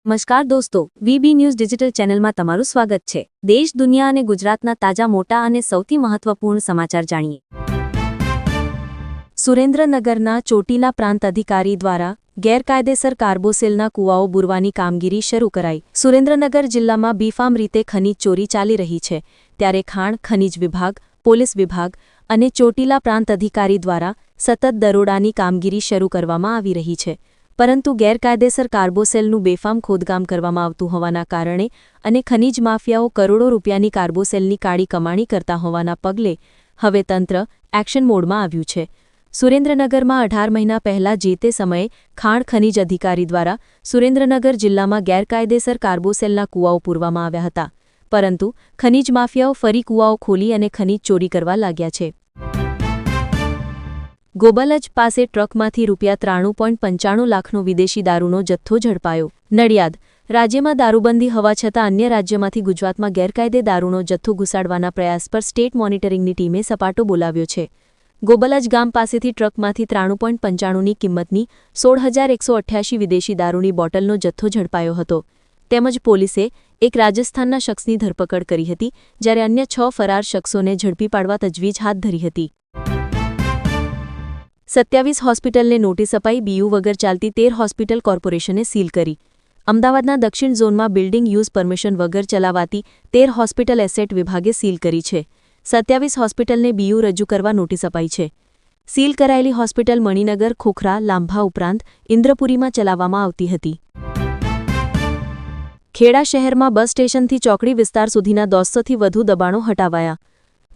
નમસ્કાર દોસ્તો, VB news digital ચેનલમાં તમારું સ્વાગત છે। દેશ, દુનિયા અને ગુજરાતના તાજા મોટા અને સૌથી મહત્વપૂર્ણ સમાચાર જાણીએ। સુરેન્દ્રનગરના ચોટીલા પ્રાંત અધિકારી દ્વારા ગેરકાયદેસર કાર્બોસેલના કૂવાઓ બુરવાની કામગીરી શરૂ કરાઈ। સુરેન્દ્રનગર જિલ્લામાં બીફામ રીતે ખનીજ ચોરી ચાલી રહી છે, ત્યારે ખાણ ખનીજ વિભાગ, પોલીસ વિભાગ અને ચોટીલા પ્રાંત અધિકારી દ્વારા સતત દરોડાની કામગીરી શરૂ કરવામાં આવી રહી છે। પરંતુ ગેરકાયદેસર કાર્બોસેલનું બેફામ ખોદકામ કરવામાં આવતું હોવાના કારણે અને ખનીજ માફિયાઓ કરોડો રૂપિયાની કાર્બોસેલની કાળી કમાણી કરતા હોવાના પગલે હવે તંત્ર એક્શન મોડમાં આવ્યું છે। સુરેન્દ્રનગરમાં 18 મહિના પહેલા જે તે સમયે ખાણ ખનીજ અધિકારી દ્વારા સુરેન્દ્રનગર જિલ્લામાં ગેરકાયદેસર કાર્બોસેલના કૂવાઓ પૂરવામાં આવ્યા હતા, પરંતુ ખનીજ માફિયાઓ ફરી કૂવાઓ ખોલી અને ખનીજ ચોરી કરવા લાગ્યા છે। ગોબલજ પાસે ટ્રકમાંથી ₹93.95 લાખનો વિદેશી દારૂનો જથ્થો ઝડપાયો। નડિયાદ રાજ્યમાં દારૂબંધી હોવા છતાં અન્ય રાજ્યમાંથી ગુજરાતમાં ગેરકાયદે દારૂનો જથ્થો ઘુસાડવાના પ્રયાસ પર સ્ટેટ મોનિટરિંગની ટીમે સપાટો બોલાવ્યો છે। ગોબલજ ગામ પાસેથી ટ્રકમાંથી 93.95ની કિંમતની 16,188 વિદેશી દારૂની બોટલનો જથ્થો ઝડપાયો હતો। તેમજ પોલીસે એક રાજસ્થાનના શખ્સની ધરપકડ કરી હતી, જ્યારે અન્ય 6 ફરાર શખ્સોને ઝડપી પાડવા તજવીજ હાથ ધરી હતી। 27 હોસ્પિટલને નોટિસ અપાઈ, બીયુ વગર ચાલતી 13 હોસ્પિટલ કોર્પોરેશને સીલ કરી। અમદાવાદના દક્ષિણ ઝોનમાં બિલ્ડિંગ યુઝ પરમિશન વગર ચલાવાતી 13 હોસ્પિટલ એસેટ વિભાગે સીલ કરી છે। 27 હોસ્પિટલને બીયુ રજૂ કરવા નોટિસ અપાઈ છે। સીલ કરાયેલી હોસ્પિટલ મણિનગર, ખોખરા, લાંભા ઉપરાંત ઇન્દ્રપુરીમાં ચલાવવામાં આવતી હતી। ખેડા શહેરમાં બસ સ્ટેશનથી ચોકડી વિસ્તાર સુધીના 200થી વધુ દબાણો હટાવાયા।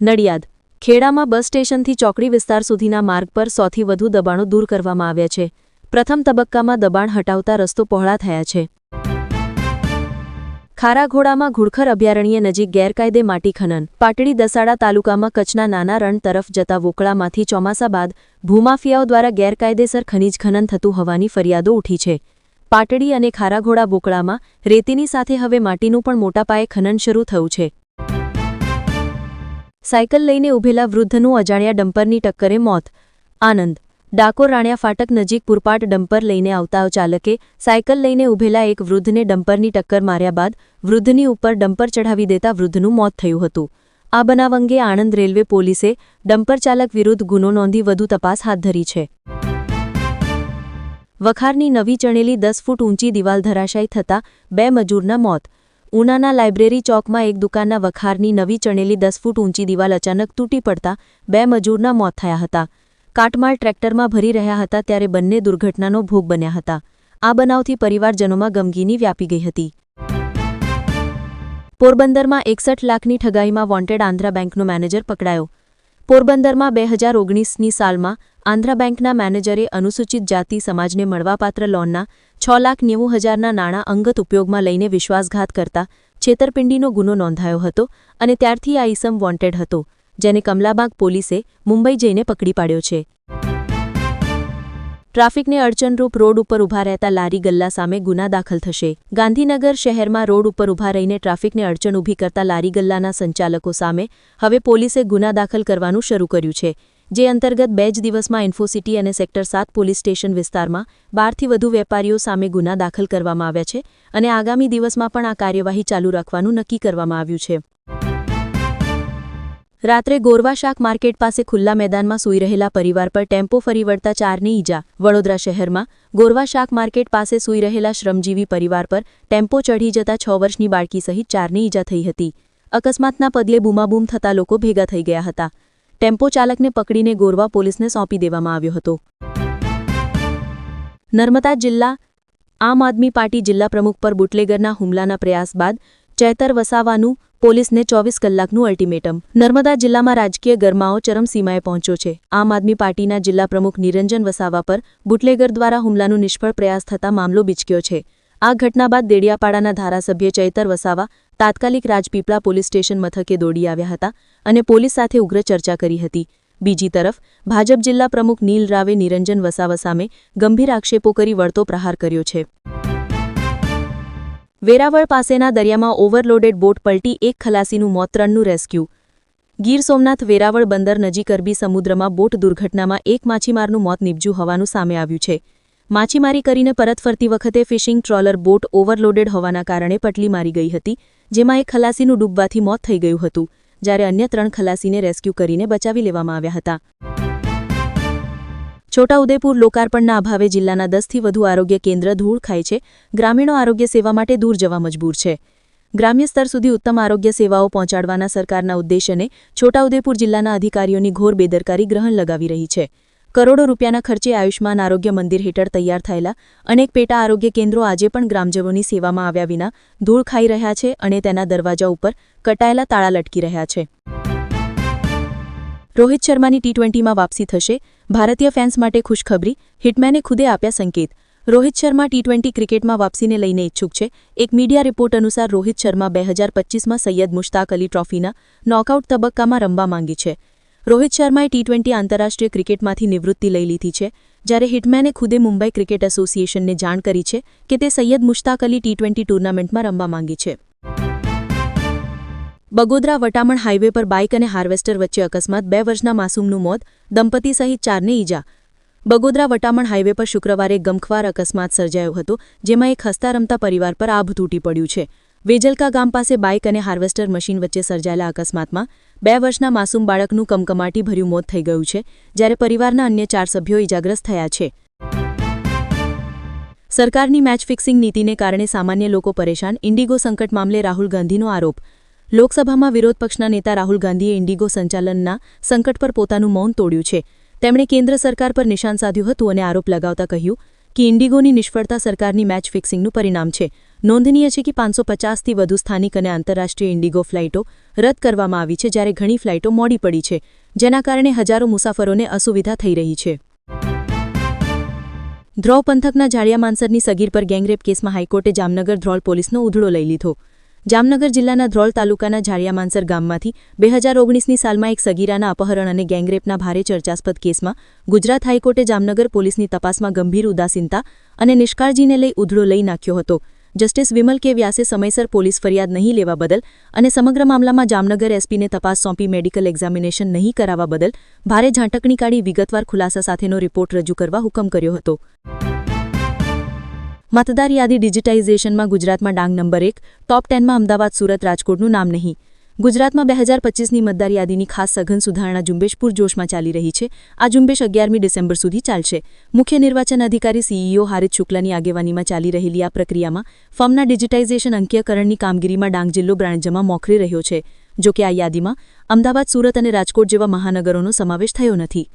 નડિયાદ ખેડામાં બસ સ્ટેશનથી ચોકડી વિસ્તાર સુધીના માર્ગ પર 100થી વધુ દબાણો દૂર કરવામાં આવ્યા છે। પ્રથમ તબક્કામાં દબાણ હટાવતા રસ્તો પહોળા થયા છે। ખારાઘોડામાં ઘુડખર અભયારણ્ય નજીક ગેરકાયદે માટી ખનન। પાટડી દસાડા તાલુકામાં કચ્છના નાના રણ તરફ જતા વોકળામાંથી ચોમાસા બાદ ભૂમાફિયાઓ દ્વારા ગેરકાયદેસર ખનીજ ખનન થતું હોવાની ફરિયાદો ઉઠી છે। પાટડી અને ખારાઘોડા વોકળામાં રેતીની સાથે હવે માટીનું પણ મોટા પાયે ખનન શરૂ થયું છે। સાયકલ લઈને ઊભેલા વૃદ્ધનું અજાણ્યા ડમ્પરની ટક્કરે મોત। આનંદ ડાકોર રાણિયા ફાટક નજીક પૂરપાટ ડમ્પર લઈને આવતા ચાલકે સાયકલ લઈને ઊભેલા એક વૃદ્ધને ડમ્પરની ટક્કર માર્યા બાદ વૃદ્ધની ઉપર ડમ્પર ચઢાવી દેતા વૃદ્ધનું મોત થયું હતું। આ બનાવ અંગે આણંદ રેલવે પોલીસે ડમ્પર ચાલક વિરુદ્ધ ગુનો નોંધી વધુ તપાસ હાથ ધરી છે। વખારની નવી ચણેલી 10 ફૂટ ઊંચી દિવાલ ધરાશાયી થતાં 2 મજૂરના મોત। ઉનાના લાઇબ્રેરી ચોકમાં એક દુકાનના વખારની નવી ચણેલી 10 ફૂટ ઊંચી દિવાલ અચાનક તૂટી પડતા 2 મજૂરના મોત થયા હતા। કાટમાળ ટ્રેક્ટરમાં ભરી રહ્યા હતા ત્યારે બંને દુર્ઘટનાનો ભોગ બન્યા હતા। આ બનાવથી પરિવારજનોમાં ગમગીની વ્યાપી ગઈ હતી। પોરબંદરમાં 61 લાખની ઠગાઈમાં વોન્ટેડ આંધ્રા બેંકનો મેનેજર પકડાયો। પોરબંદરમાં 2019ની સાલમાં આંધ્રા બેંકના મેનેજરે અનુસૂચિત જાતિ સમાજને મળવાપાત્ર લોનના 6,90,000ના નાણાં અંગત ઉપયોગમાં લઈને વિશ્વાસઘાત કરતા છેતરપિંડીનો ગુનો નોંધાયો હતો અને ત્યારથી આ ઈસમ વોન્ટેડ હતો, જેને કમલાબાગ પોલીસે મુંબઈ જઈને પકડી પાડ્યો છે। ટ્રાફિકને અડચણરૂપ રોડ ઉપર ઊભા રહેતા લારી ગલ્લા સામે ગુના દાખલ થશે। ગાંધીનગર શહેરમાં રોડ ઉપર ઊભા રહીને ટ્રાફિકને અડચણ ઊભી કરતા લારી ગલ્લાના સંચાલકો સામે હવે પોલીસે ગુના દાખલ કરવાનું શરૂ કર્યું છે, જે અંતર્ગત 2 જ દિવસમાં ઇન્ફોસિટી અને સેક્ટર 7 પોલીસ સ્ટેશન વિસ્તારમાં 12થી વધુ વેપારીઓ સામે ગુના દાખલ કરવામાં આવ્યા છે અને આગામી દિવસમાં પણ આ કાર્યવાહી ચાલુ રાખવાનું નક્કી કરવામાં આવ્યું છે। રાત્રે ગોરવા શાક માર્કેટ પાસે ખુલ્લા મેદાનમાં સૂઈ રહેલા પરિવાર પર ટેમ્પો ફરી વળતા 4ની ઈજા। વડોદરા શહેરમાં ગોરવા શાક માર્કેટ પાસે સૂઈ રહેલા શ્રમજીવી પરિવાર પર ટેમ્પો ચઢી જતા 6 વર્ષની બાળકી સહિત 4ની ઈજા થઈ હતી। અકસ્માતના પગલે બૂમાબૂમ થતા લોકો ભેગા થઈ ગયા હતા। ટેમ્પો ચાલકને પકડીને ગોરવા પોલીસને સોંપી દેવામાં આવ્યો હતો। નર્મદા જિલ્લા આમ આદમી પાર્ટી જિલ્લા પ્રમુખ પર બુટલેગરના હુમલાના પ્રયાસ બાદ ચેતર વસાવાનું પોલીસને 24 કલાકનું અલ્ટિમેટમ। નર્મદા જિલ્લામાં રાજકીય ગરમાવો ચરમસીમાએ પહોંચ્યો છે। આમ આદમી પાર્ટીના જિલ્લા પ્રમુખ નિરંજન વસાવા પર બુટલેગર દ્વારા હુમલાનું નિષ્ફળ પ્રયાસ થતાં મામલો બીચક્યો છે। આ ઘટના બાદ દેડિયાપાડાના ધારાસભ્ય ચેતર વસાવા તાત્કાલિક રાજપીપળા પોલીસ સ્ટેશન મથકે દોડી આવ્યા હતા અને પોલીસ સાથે ઉગ્ર ચર્ચા કરી હતી। બીજી તરફ ભાજપ જિલ્લા પ્રમુખ નીલ રાવે નિરંજન વસાવા સામે ગંભીર આક્ષેપો કરી વળતો પ્રહાર કર્યો છે। વેરાવળ પાસેના દરિયામાં ઓવરલોડેડ બોટ પલટી, 1 ખલાસીનું મોત, 3નું રેસ્ક્યુ। ગીર સોમનાથ વેરાવળ બંદર નજીક અરબી સમુદ્રમાં બોટ દુર્ઘટનામાં 1 માછીમારનું મોત નીપજ્યું હોવાનું સામે આવ્યું છે। માછીમારી કરીને પરત ફરતી વખતે ફિશિંગ ટ્રોલર બોટ ઓવરલોડેડ હોવાના કારણે પટલી મારી ગઈ હતી, જેમાં એક ખલાસીનું ડૂબવાથી મોત થઈ ગયું હતું, જ્યારે અન્ય 3 ખલાસીને રેસ્ક્યુ કરીને બચાવી લેવામાં આવ્યા હતા. છોટાઉદેપુર લોકાર્પણના અભાવે જિલ્લાના 10થી વધુ આરોગ્ય કેન્દ્ર ધૂળ ખાય છે. ગ્રામીણો આરોગ્ય સેવા માટે દૂર જવા મજબૂર છે. ગ્રામ્ય સ્તર સુધી ઉત્તમ આરોગ્ય સેવાઓ પહોંચાડવાના સરકારના ઉદ્દેશ્યને છોટાઉદેપુર જિલ્લાના અધિકારીઓની ઘોર બેદરકારી ગ્રહણ લગાવી રહી છે. કરોડો રૂપિયાના ખર્ચે આયુષ્માન આરોગ્ય મંદિર હેઠળ તૈયાર થયેલા અનેક પેટા આરોગ્ય કેન્દ્રો આજે પણ ગ્રામજનોની સેવામાં આવ્યા વિના ધૂળ ખાઈ રહ્યા છે અને તેના દરવાજા ઉપર કટાયેલા તાળા લટકી રહ્યા છે. રોહિત શર્માની ટી20માં વાપસી થશે. ભારતીય ફેન્સ માટે ખુશખબરી. હિટમેને ખુદે આપ્યા સંકેત. રોહિત શર્મા ટી20 ક્રિકેટમાં વાપસીને લઈને ઇચ્છુક છે. એક મીડિયા રિપોર્ટ અનુસાર રોહિત શર્મા 2025માં સૈયદ મુશ્તાક અલી ટ્રોફીના નોકઆઉટ તબક્કામાં રમવા માંગે છે. રોહિત શર્માએ ટી20 આંતરરાષ્ટ્રીય ક્રિકેટમાંથી નિવૃત્તિ લઈ લીધી છે, જ્યારે હિટમેને ખુદે મુંબઈ ક્રિકેટ એસોસિએશનને જાણ કરી છે કે તે સૈયદ મુશ્તાક અલી ટી20 ટૂર્નામેન્ટમાં રમવા માંગે છે. બગોદરા વટામણ હાઇવે પર બાઇક અને હાર્વેસ્ટર વચ્ચે અકસ્માત. 2 વર્ષના માસૂમનું મોત, દંપતી સહિત 4ને ઈજા. બગોદરા વટામણ હાઇવે પર શુક્રવારે ગમખ્વાર અકસ્માત સર્જાયો હતો, જેમાં એક હસતા રમતા પરિવાર પર આભ તૂટી પડ્યું છે. વેજલકા ગામ પાસે બાઇક અને હાર્વેસ્ટર મશીન વચ્ચે સર્જાયેલા અકસ્માતમાં 2 વર્ષના માસૂમ બાળકનું કમકમાટી ભર્યું મોત થઈ ગયું છે, જ્યારે પરિવારના અન્ય 4 સભ્યો ઇજાગ્રસ્ત થયા છે. સરકારની મેચ ફિક્સિંગ નીતિને કારણે સામાન્ય લોકો પરેશાન. ઇન્ડિગો સંકટ મામલે રાહુલ ગાંધીનો આરોપ. લોકસભામાં વિરોધ પક્ષના નેતા રાહુલ ગાંધીએ ઇન્ડિગો સંચાલનના સંકટ પર પોતાનું મૌન તોડ્યું છે. તેમણે કેન્દ્ર સરકાર પર નિશાન સાધ્યું હતું અને આરોપ લગાવતા કહ્યું કે ઇન્ડિગોની નિષ્ફળતા સરકારની મેચ ફિક્સિંગનું પરિણામ છે. નોંધનીય છે કે 550થી વધુ સ્થાનિક અને આંતરરાષ્ટ્રીય ઇન્ડિગો ફ્લાઇટો રદ કરવામાં આવી છે, જ્યારે ઘણી ફ્લાઇટો મોડી પડી છે, જેના કારણે હજારો મુસાફરોને અસુવિધા થઈ રહી છે. ધ્રોળ પંથકના જાડિયા માનસરની સગીર પર ગેંગરેપ કેસમાં હાઈકોર્ટે જામનગર ધ્રોળ પોલીસનો ઉધડો લઈ લીધો. જામનગર જિલ્લાના ધ્રોળ તાલુકાના જાડિયા માનસર ગામમાંથી 2019ની સાલમાં એક સગીરાના અપહરણ અને ગેંગરેપના ભારે ચર્ચાસ્પદ કેસમાં ગુજરાત હાઈકોર્ટે જામનગર પોલીસની તપાસમાં ગંભીર ઉદાસીનતા અને નિષ્કાળજીને લઈ ઉધડો લઈ નાખ્યો હતો. જસ્ટિસ વિમલ કે વ્યાસે સમયસર પોલીસ ફરિયાદ નહીં લેવા બદલ અને સમગ્ર મામલામાં જામનગર એસપીને તપાસ સોંપી મેડિકલ એક્ઝામિનેશન નહીં કરાવવા બદલ ભારે ઝાંટકણી કાઢી વિગતવાર ખુલાસા સાથેનો રિપોર્ટ રજૂ કરવા હુકમ કર્યો હતો. મતદાર યાદી ડિજિટાઇઝેશનમાં ગુજરાતમાં ડાંગ નંબર 1, ટોપ 10માં અમદાવાદ, સુરત, રાજકોટનું નામ નહીં. ગુજરાતમાં 2025ની મતદાર યાદીની ખાસ સઘન સુધારણા ઝુંબેશ પૂરજોશમાં ચાલી રહી છે. આ ઝુંબેશ 11મી ડિસેમ્બર સુધી ચાલશે. મુખ્ય નિર્વાચન અધિકારી સીઈઓ હારિત શુક્લાની આગેવાનીમાં ચાલી રહેલી આ પ્રક્રિયામાં ફોર્મના ડિજિટાઇઝેશન અંકીયકરણની કામગીરીમાં ડાંગ જિલ્લો બ્રાન્ડજમાં મોખરે રહ્યો છે. જો કે આ યાદીમાં અમદાવાદ, સુરત અને રાજકોટ જેવા મહાનગરોનો સમાવેશ થયો નથી.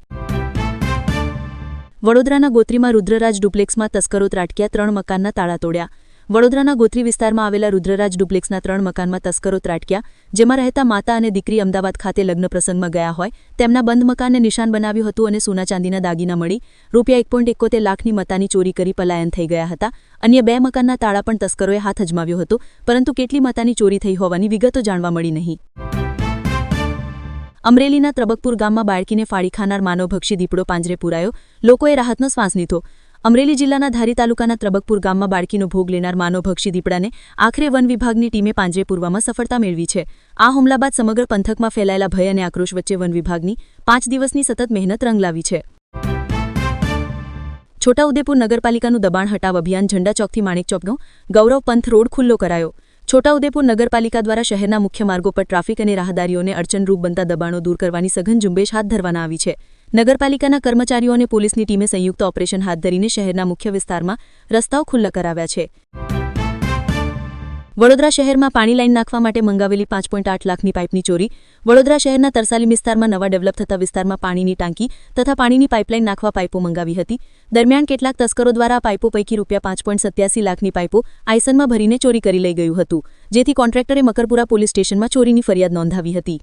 વડોદરાના ગોત્રીમાં રુદ્રરાજ ડુપ્લેક્સમાં તસ્કરો ત્રાટક્યા, 3 મકાનના તાળા તોડ્યા. વડોદરાના ગોત્રી વિસ્તારમાં આવેલા રુદ્રરાજ ડુપ્લેક્સના 3 મકાનમાં તસ્કરો ત્રાટક્યા, જેમાં રહેતા માતા અને દીકરી અમદાવાદ ખાતે લગ્ન પ્રસંગમાં ગયા હોય તેમના બંધ મકાનને નિશાન બનાવ્યું હતું અને સોના ચાંદીના દાગીના મળી ₹1.71 લાખની મતાની ચોરી કરી પલાયન થઈ ગયા હતા. અન્ય 2 મકાનના તાળા પણ તસ્કરોએ હાથ અજમાવ્યો હતો, પરંતુ કેટલી મતાની ચોરી થઈ હોવાની વિગતો જાણવા મળી નહીં. અમરેલીના ત્રબકપુર ગામમાં બાળકીને ફાડી ખાનાર માનવભક્ષી દીપડો પાંજરે પુરાયો, લોકોએ રાહતનો શ્વાસ લીધો. અમરેલી જિલ્લાના ધારી તાલુકાના ત્રબકપુર ગામમાં બાળકીનો ભોગ લેનાર માનવભક્ષી દીપડાને આખરે વન વિભાગની ટીમે પાંજરે પૂરવામાં સફળતા મેળવી છે. આ હુમલા બાદ સમગ્ર પંથકમાં ફેલાયેલા ભય અને આક્રોશ વચ્ચે વન વિભાગની 5 દિવસની સતત મહેનત રંગ લાવી છે. છોટાઉદેપુર નગરપાલિકાનું દબાણ હટાવ અભિયાન. ઝંડા ચોકથી માણેક ચોક ગૌરવ પંથ રોડ ખુલ્લો કરાયો. છોટાઉદેપુર નગરપાલિકા દ્વારા શહેરના મુખ્ય માર્ગો પર ટ્રાફિક અને રાહદારીઓને અડચણરૂપ બનતા દબાણો દૂર કરવાની સઘન ઝુંબેશ હાથ ધરવામાં આવી છે. નગરપાલિકાના કર્મચારીઓ અને પોલીસની ટીમે સંયુક્ત ઓપરેશન હાથ ધરીને શહેરના મુખ્ય વિસ્તારમાં રસ્તાઓ ખુલ્લા કરાવ્યા છે. વડોદરા શહેરમાં પાણી લાઇન નાખવા માટે મંગાવેલી 5.8 લાખની પાઇપની ચોરી. વડોદરા શહેરના તરસાલી વિસ્તારમાં નવા ડેવલપ થતા વિસ્તારમાં પાણીની ટાંકી તથા પાણીની પાઇપલાઇન નાખવા પાઇપો મંગાવી હતી. દરમિયાન કેટલાક તસ્કરો દ્વારા પાઇપો પૈકી ₹5.87 લાખની પાઇપો આઈસનમાં ભરીને ચોરી કરી લઈ ગયું હતું, જેથી કોન્ટ્રાક્ટરે મકરપુરા પોલીસ સ્ટેશનમાં ચોરીની ફરિયાદ નોંધાવી હતી.